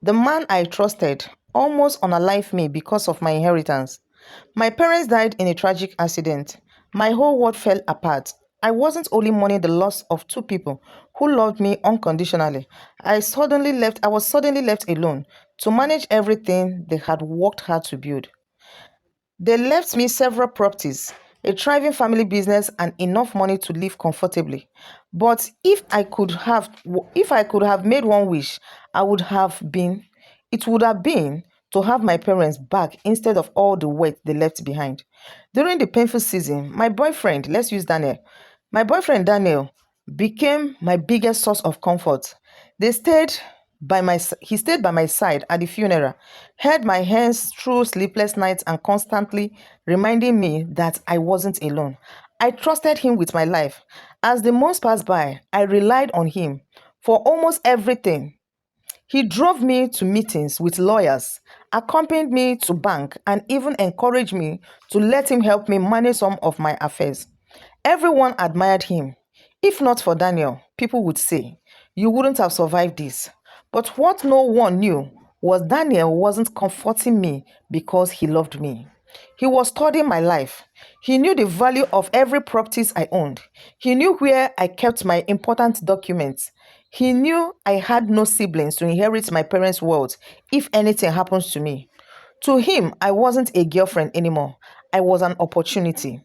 The man I trusted almost unalived me because of my inheritance. My parents died in a tragic accident. My whole world fell apart. I wasn't only mourning the loss of two people who loved me unconditionally. I was suddenly left alone to manage everything they had worked hard to build. They left me several properties, a thriving family business, and enough money to live comfortably. But if I could have made one wish, I would have been it would have been to have my parents back instead of all the weight they left behind. During the painful season, let's use Daniel. My boyfriend Daniel became my biggest source of comfort. They stayed he stayed by my side at the funeral, held my hands through sleepless nights and constantly reminding me that I wasn't alone. I trusted him with my life. As the months passed by, I relied on him for almost everything. He drove me to meetings with lawyers, accompanied me to bank, and even encouraged me to let him help me manage some of my affairs. Everyone admired him. If not for Daniel, people would say, you wouldn't have survived this. But what no one knew was Daniel wasn't comforting me because he loved me. He was studying my life. He knew the value of every properties I owned. He knew where I kept my important documents. He knew I had no siblings to inherit my parents' wealth if anything happens to me. To him, I wasn't a girlfriend anymore. I was an opportunity.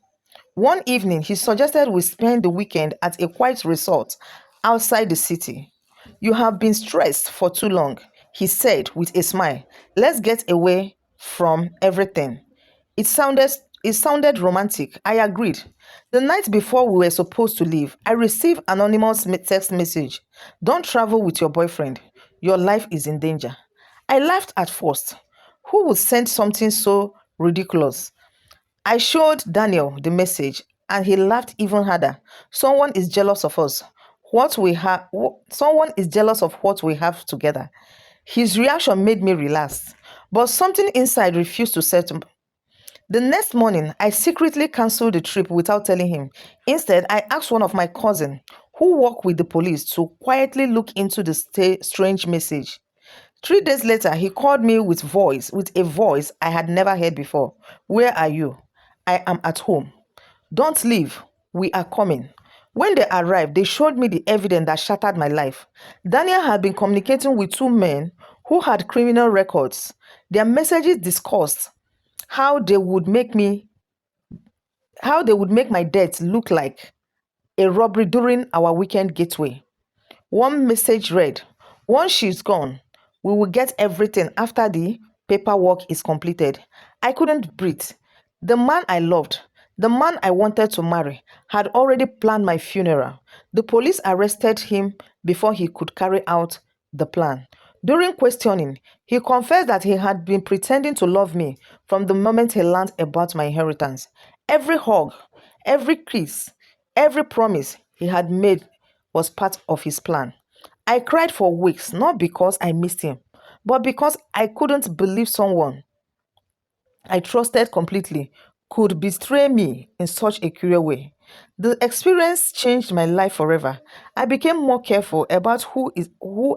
One evening, he suggested we spend the weekend at a quiet resort outside the city. You have been stressed for too long, he said with a smile. Let's get away from everything. It sounded it sounded romantic. I agreed. The night before we were supposed to leave, I received anonymous text message. Don't travel with your boyfriend. Your life is in danger. I laughed at first. Who would send something so ridiculous? I showed Daniel the message and he laughed even harder. Someone is jealous of us. Someone is jealous of what we have together. His reaction made me relax, but something inside refused to settle. The next morning, I secretly canceled the trip without telling him. Instead, I asked one of my cousins who worked with the police to quietly look into the strange message. 3 days later, he called me with a voice I had never heard before. Where are you? I am at home. Don't leave. We are coming. When they arrived, they showed me the evidence that shattered my life. Daniel had been communicating with two men who had criminal records. Their messages discussed how they would make me how they would make my death look like a robbery during our weekend getaway. One message read, once she's gone, we will get everything after the paperwork is completed. I couldn't breathe. The man I loved, the man I wanted to marry, had already planned my funeral. The police arrested him before he could carry out the plan. During questioning, he confessed that he had been pretending to love me from the moment he learned about my inheritance. Every hug, every kiss, every promise he had made was part of his plan. I cried for weeks, not because I missed him, but because I couldn't believe someone I trusted completely could betray me in such a cruel way. The experience changed my life forever. I became more careful about who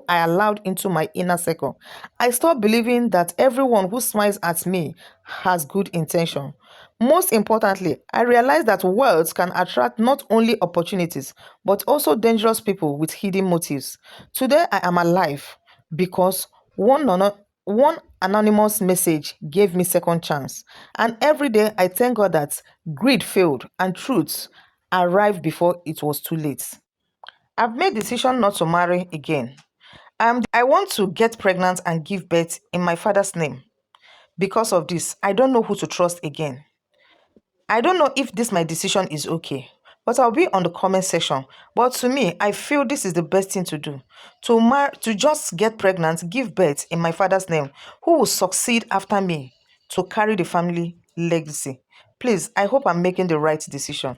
I allowed into my inner circle. I stopped believing that everyone who smiles at me has good intention. Most importantly, I realized that words can attract not only opportunities but also dangerous people with hidden motives. Today I am alive because one anonymous message gave me second chance. And every day I thank God that greed failed and truth arrived before it was too late. I've made decision not to marry again. I want to get pregnant and give birth in my father's name. Because of this, I don't know who to trust again. I don't know if this my decision is okay, but I'll be on the comment section. But to me, I feel this is the best thing to do. To just get pregnant, give birth in my father's name, who will succeed after me to carry the family legacy. Please, I hope I'm making the right decision.